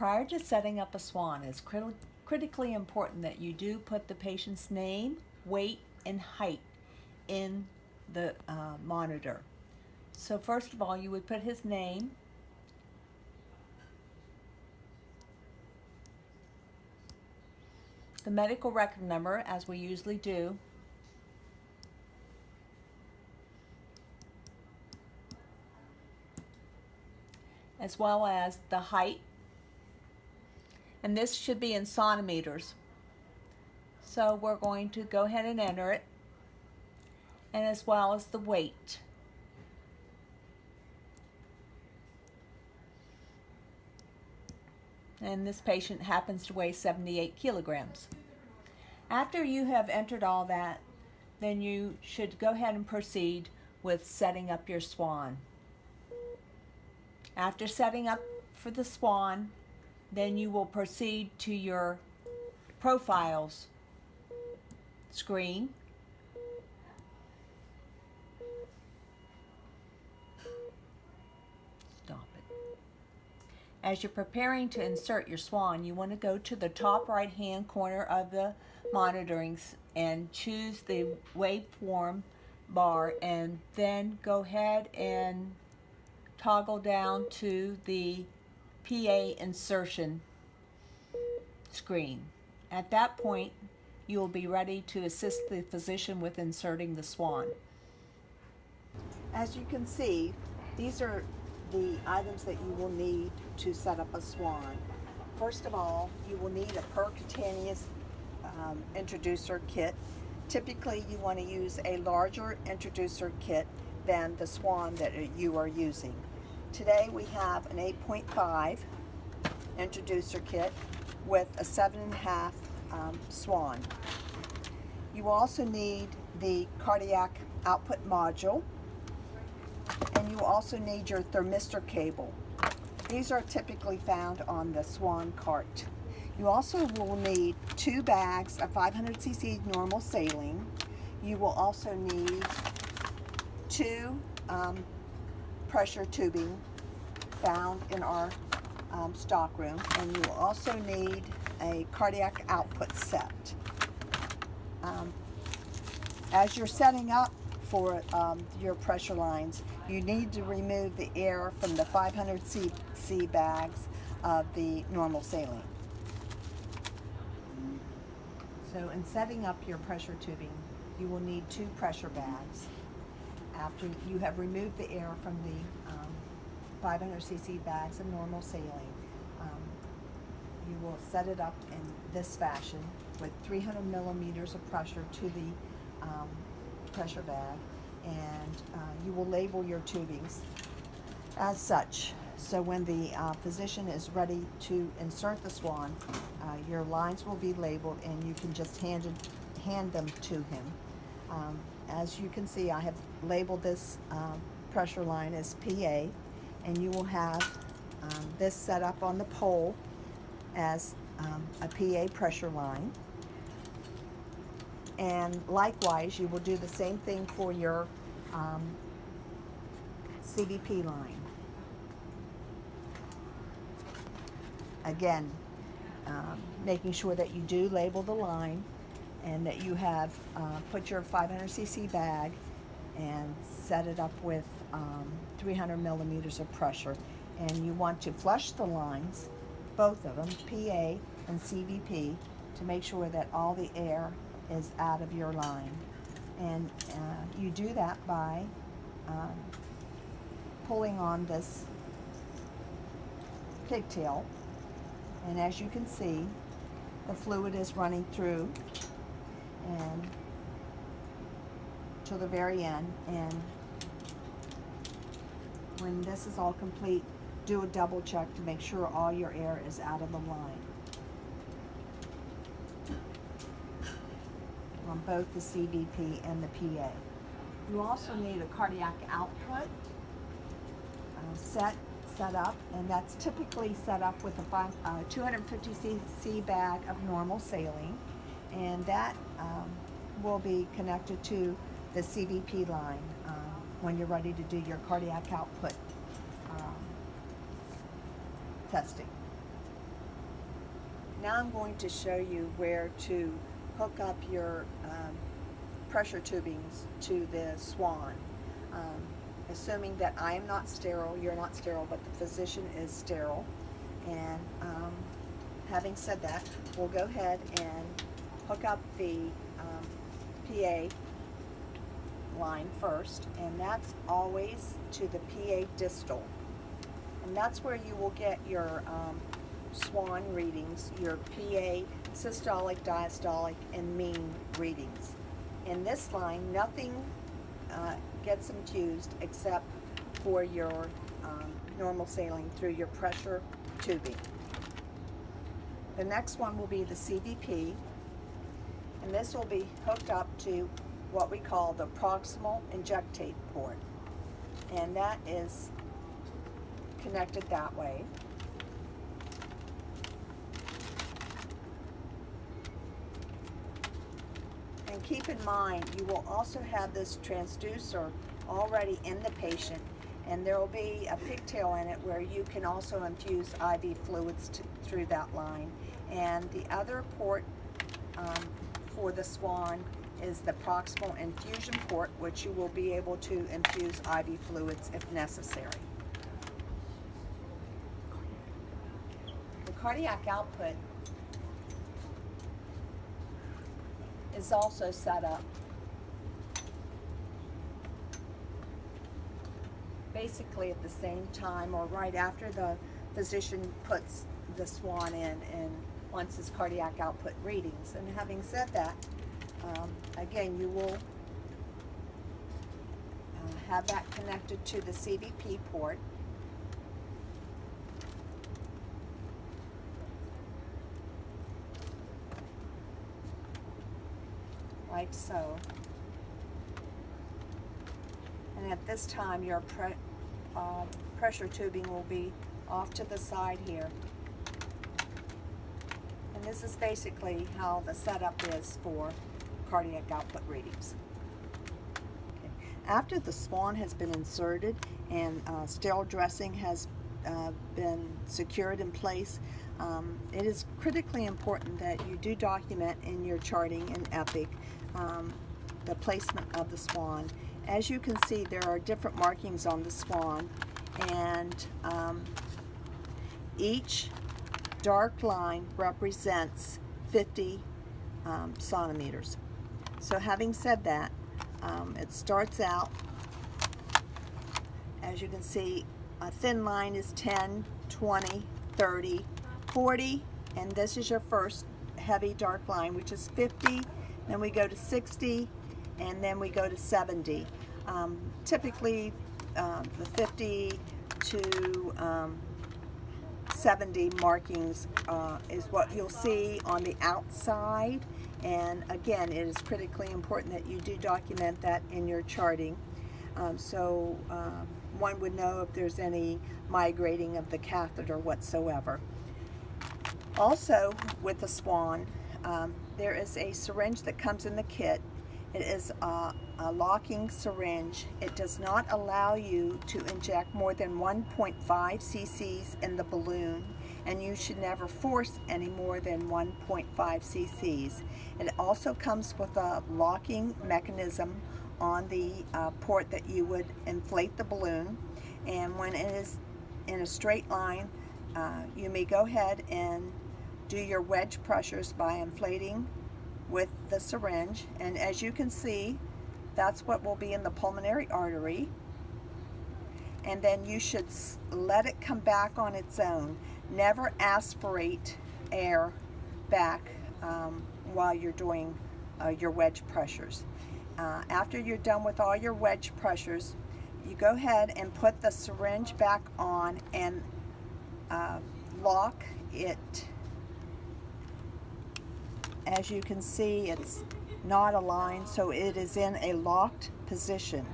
Prior to setting up a Swan, it's critically important that you do put the patient's name, weight, and height in the monitor. So first of all, you would put his name, the medical record number, as we usually do, as well as the height, and this should be in centimeters. So we're going to go ahead and enter it, and as well as the weight. And this patient happens to weigh 78 kilograms. After you have entered all that, then you should go ahead and proceed with setting up your Swan. After setting up for the Swan, then you will proceed to your profiles screen. Stop it. As you're preparing to insert your Swan, you want to go to the top right hand corner of the monitoring and choose the waveform bar, and then go ahead and toggle down to the PA insertion screen. At that point, you will be ready to assist the physician with inserting the Swan. As you can see, these are the items that you will need to set up a Swan. First of all, you will need a percutaneous introducer kit. Typically, you want to use a larger introducer kit than the Swan that you are using. Today we have an 8.5 introducer kit with a 7.5 Swan. You also need the cardiac output module, and you also need your thermistor cable. These are typically found on the Swan cart. You also will need 2 bags of 500cc normal saline. You will also need 2 pressure tubing found in our stock room, and you will also need a cardiac output set. As you're setting up for your pressure lines, you need to remove the air from the 500cc bags of the normal saline. So in setting up your pressure tubing, you will need 2 pressure bags. After you have removed the air from the 500cc bags of normal saline, you will set it up in this fashion with 300 millimeters of pressure to the pressure bag, and you will label your tubings as such. So when the physician is ready to insert the Swan, your lines will be labeled, and you can just hand them to him. As you can see, I have labeled this pressure line as PA, and you will have this set up on the pole as a PA pressure line. And likewise, you will do the same thing for your CVP line. Again, making sure that you do label the line, and that you have put your 500cc bag and set it up with 300 millimeters of pressure. And you want to flush the lines, both of them, PA and CVP, to make sure that all the air is out of your line. And you do that by pulling on this pigtail, and as you can see, the fluid is running through and to the very end. And when this is all complete, do a double check to make sure all your air is out of the line on both the CVP and the PA. You also need a cardiac output set up, and that's typically set up with a 250cc bag of normal saline, and that will be connected to the CVP line when you're ready to do your cardiac output testing. Now I'm going to show you where to hook up your pressure tubings to the Swan. Assuming that I am not sterile, you're not sterile, but the physician is sterile. And having said that, we'll go ahead and hook up the PA line first, and that's always to the PA distal. And that's where you will get your Swan readings, your PA systolic, diastolic, and mean readings. In this line, nothing gets infused except for your normal saline through your pressure tubing. The next one will be the CVP, and this will be hooked up to what we call the proximal injectate port, and that is connected that way. And keep in mind, you will also have this transducer already in the patient, and there will be a pigtail in it where you can also infuse IV fluids through that line. And the other port for the Swan is the proximal infusion port, which you will be able to infuse IV fluids if necessary. The cardiac output is also set up basically at the same time or right after the physician puts the Swan in and wants his cardiac output readings. And having said that, again, you will have that connected to the CVP port. Like so. And at this time, your pressure tubing will be off to the side here. And this is basically how the setup is for cardiac output readings. Okay. After the Swan has been inserted and sterile dressing has been secured in place, it is critically important that you do document in your charting in Epic the placement of the Swan. As you can see, there are different markings on the Swan, and each dark line represents 50 centimeters. So having said that, it starts out, as you can see, a thin line is 10, 20, 30, 40, and this is your first heavy dark line, which is 50. Then we go to 60, and then we go to 70. Typically, the 50 to 70 markings is what you'll see on the outside. And again, it is critically important that you do document that in your charting. So one would know if there's any migrating of the catheter whatsoever. Also, with the Swan, there is a syringe that comes in the kit. It is a locking syringe. It does not allow you to inject more than 1.5 cc's in the balloon, and you should never force any more than 1.5 cc's. It also comes with a locking mechanism on the port that you would inflate the balloon, and when it is in a straight line, you may go ahead and do your wedge pressures by inflating with the syringe. And as you can see, that's what will be in the pulmonary artery, and then you should let it come back on its own. Never aspirate air back while you're doing your wedge pressures. After you're done with all your wedge pressures, you go ahead and put the syringe back on and lock it. As you can see, it's not aligned, so it is in a locked position.